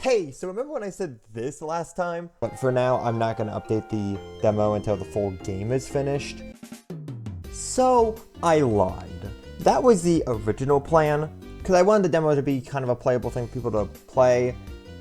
Hey, so remember when I said this last time? But for now, I'm not going to update the demo until the full game is finished. So, I lied. That was the original plan, because I wanted the demo to be kind of a playable thing for people to play,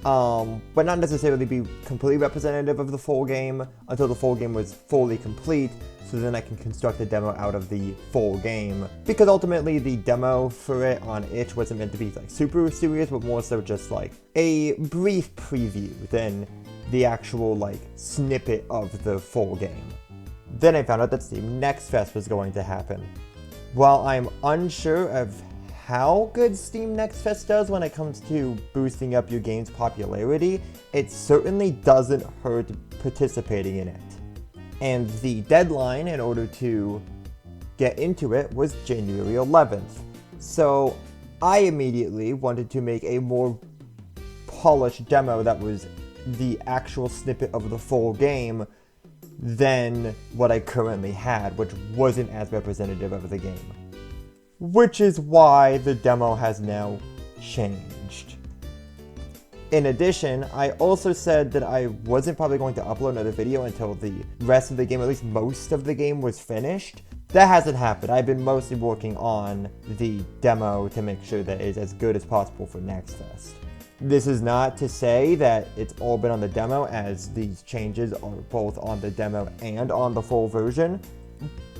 but not necessarily be completely representative of the full game until the full game was fully complete, so then I can construct a demo out of the full game. Because ultimately the demo for it on itch wasn't meant to be like super serious, but more so just like a brief preview than the actual like snippet of the full game. Then I found out that Steam Next Fest was going to happen. While I'm unsure of how good Steam Next Fest does when it comes to boosting up your game's popularity, it certainly doesn't hurt participating in it. And the deadline in order to get into it was January 11th. So I immediately wanted to make a more polished demo that was the actual snippet of the full game than what I currently had, which wasn't as representative of the game. Which is why the demo has now changed. In addition, I also said that I wasn't probably going to upload another video until the rest of the game, or at least most of the game, was finished. That hasn't happened. I've been mostly working on the demo to make sure that it is as good as possible for Next Fest. This is not to say that it's all been on the demo, as these changes are both on the demo and on the full version,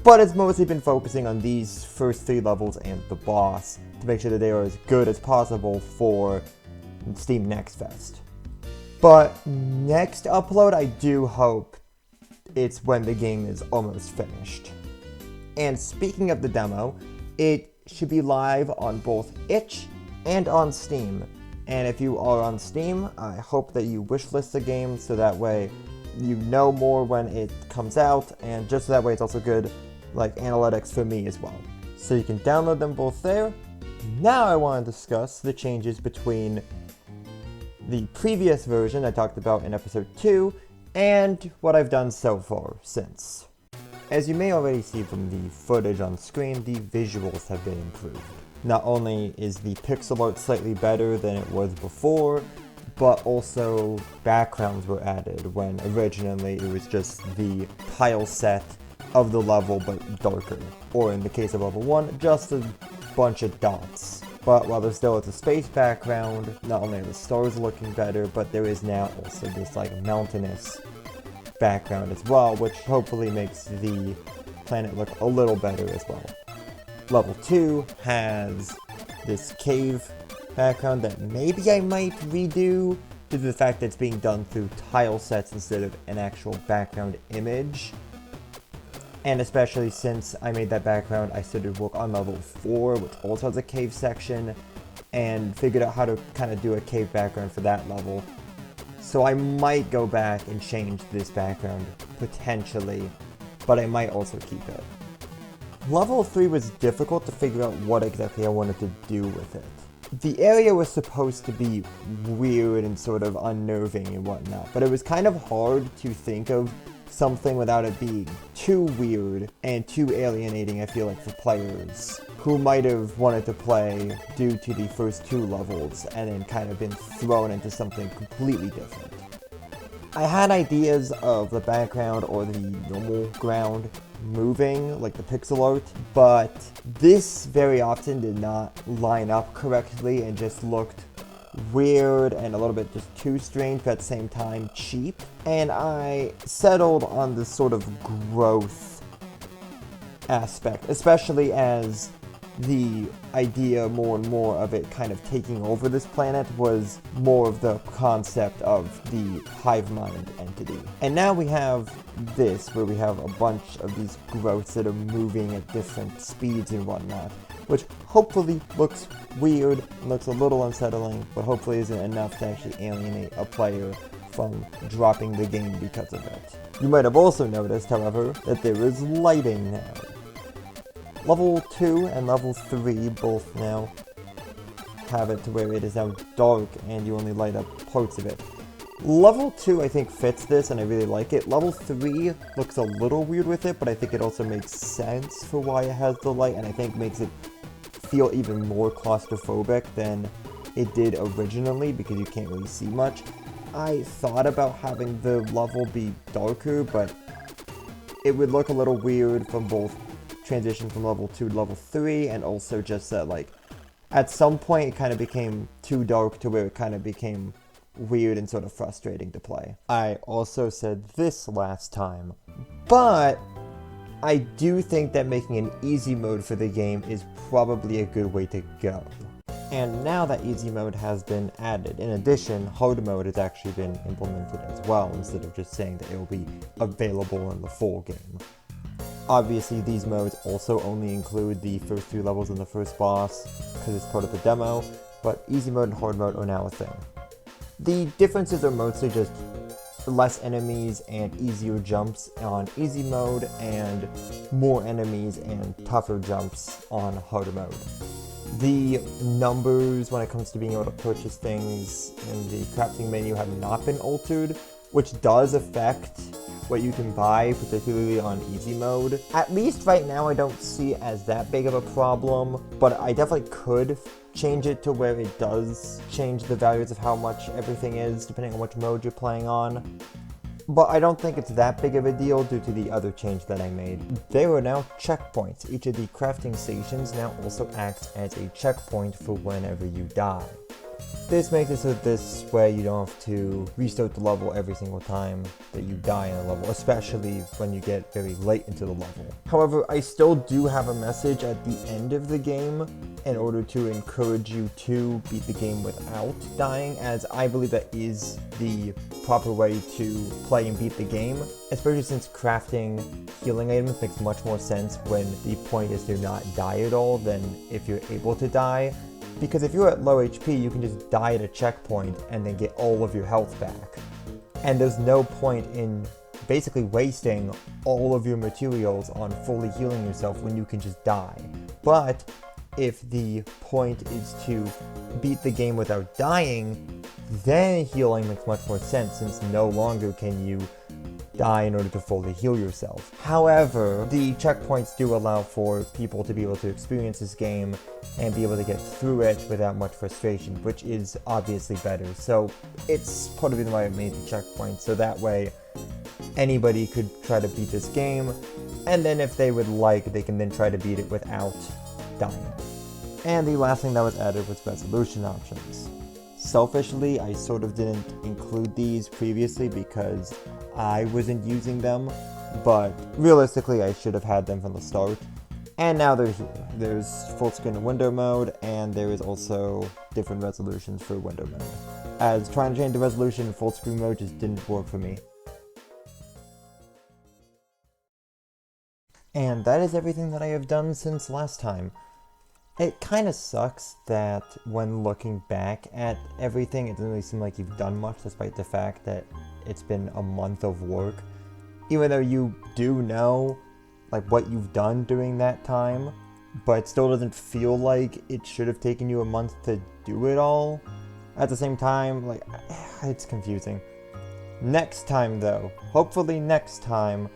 but it's mostly been focusing on these first 3 levels and the boss to make sure that they are as good as possible for Steam Next Fest. But next upload, I do hope it's when the game is almost finished. And speaking of the demo, it should be live on both itch and on Steam. And if you are on Steam, I hope that you wishlist the game so that way you know more when it comes out, and just so that way it's also good like analytics for me as well. So you can download them both there. Now I want to discuss the changes between the previous version I talked about in episode 2 and what I've done so far since. As you may already see from the footage on screen, the visuals have been improved. Not only is the pixel art slightly better than it was before, but also backgrounds were added when originally it was just the tile set of the level but darker. Or in the case of level 1, just a bunch of dots. But while there still is a space background, not only are the stars looking better, but there is now also this like mountainous background as well, which hopefully makes the planet look a little better as well. Level 2 has this cave background that maybe I might redo due to the fact that it's being done through tile sets instead of an actual background image. And especially since I made that background, I started work on level 4, which also has a cave section, and figured out how to kind of do a cave background for that level. So I might go back and change this background, potentially, but I might also keep it. Level 3 was difficult to figure out what exactly I wanted to do with it. The area was supposed to be weird and sort of unnerving and whatnot, but it was kind of hard to think of something without it being too weird and too alienating, I feel like, for players who might have wanted to play due to the first 2 levels and then kind of been thrown into something completely different. I had ideas of the background or the normal ground moving, like the pixel art, but this very often did not line up correctly and just looked weird and a little bit just too strange, but at the same time cheap. And I settled on this sort of growth aspect, especially as the idea more and more of it kind of taking over this planet was more of the concept of the hive mind entity. And now we have this, where we have a bunch of these growths that are moving at different speeds and whatnot, which hopefully looks weird, looks a little unsettling, but hopefully isn't enough to actually alienate a player from dropping the game because of it. You might have also noticed, however, that there is lighting now. Level 2 and level 3 both now have it to where it is now dark and you only light up parts of it. Level 2 I think fits this and I really like it. Level 3 looks a little weird with it, but I think it also makes sense for why it has the light, and I think makes it feel even more claustrophobic than it did originally, because you can't really see much. I thought about having the level be darker, but it would look a little weird from both transition from level 2 to level 3, and also just that, like, at some point it kind of became too dark to where it kind of became weird and sort of frustrating to play. I also said this last time, but I do think that making an easy mode for the game is probably a good way to go. And now that easy mode has been added, in addition, hard mode has actually been implemented as well, instead of just saying that it will be available in the full game. Obviously, these modes also only include the first 3 levels in the first boss, because it's part of the demo, but easy mode and hard mode are now a thing. The differences are mostly just less enemies and easier jumps on easy mode, and more enemies and tougher jumps on hard mode. The numbers when it comes to being able to purchase things in the crafting menu have not been altered, which does affect what you can buy, particularly on easy mode. At least right now I don't see it as that big of a problem, but I definitely could change it to where it does change the values of how much everything is, depending on which mode you're playing on. But I don't think it's that big of a deal due to the other change that I made. There are now checkpoints. Each of the crafting stations now also acts as a checkpoint for whenever you die. This makes it so this way you don't have to restart the level every single time that you die in a level, especially when you get very late into the level. However, I still do have a message at the end of the game in order to encourage you to beat the game without dying, as I believe that is the proper way to play and beat the game, especially since crafting healing items makes much more sense when the point is to not die at all than if you're able to die. Because if you're at low HP, you can just die at a checkpoint and then get all of your health back. And there's no point in basically wasting all of your materials on fully healing yourself when you can just die. But if the point is to beat the game without dying, then healing makes much more sense, since no longer can you die in order to fully heal yourself. However, the checkpoints do allow for people to be able to experience this game and be able to get through it without much frustration, which is obviously better. So it's part of the reason why I made the checkpoint, so that way anybody could try to beat this game, and then if they would like, they can then try to beat it without dying. And the last thing that was added was resolution options. Selfishly, I sort of didn't include these previously because I wasn't using them, but realistically I should have had them from the start. And now they're here. There's full screen and window mode, and there is also different resolutions for window mode, as trying to change the resolution in full screen mode just didn't work for me. And that is everything that I have done since last time. It kind of sucks that when looking back at everything, it doesn't really seem like you've done much, despite the fact that it's been a month of work. Even though you do know like what you've done during that time, but it still doesn't feel like it should have taken you a month to do it all. At the same time, like, it's confusing. Next time though, hopefully next time,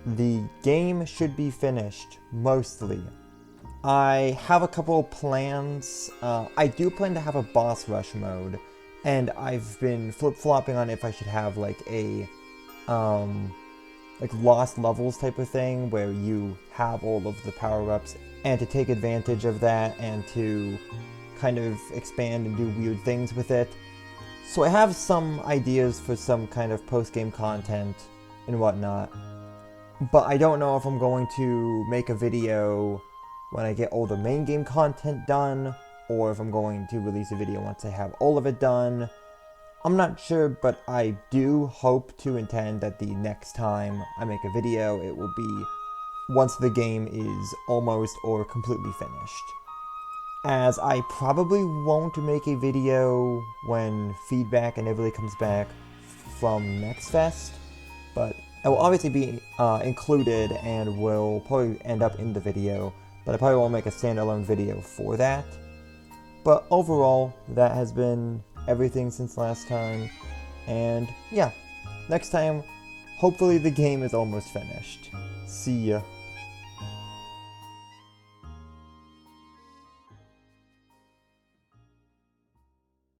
the game should be finished, mostly. I have a couple of plans. I do plan to have a boss rush mode, and I've been flip-flopping on if I should have like a like lost levels type of thing where you have all of the power-ups, and to take advantage of that and to kind of expand and do weird things with it. So I have some ideas for some kind of post-game content and whatnot, but I don't know if I'm going to make a video when I get all the main game content done, or if I'm going to release a video once I have all of it done. I'm not sure, but I do hope to intend that the next time I make a video, it will be once the game is almost or completely finished. As I probably won't make a video when feedback and everything comes back from Next Fest, but it will obviously be included and will probably end up in the video, but I probably won't make a standalone video for that. But overall, that has been everything since last time, and yeah, next time, hopefully the game is almost finished. See ya.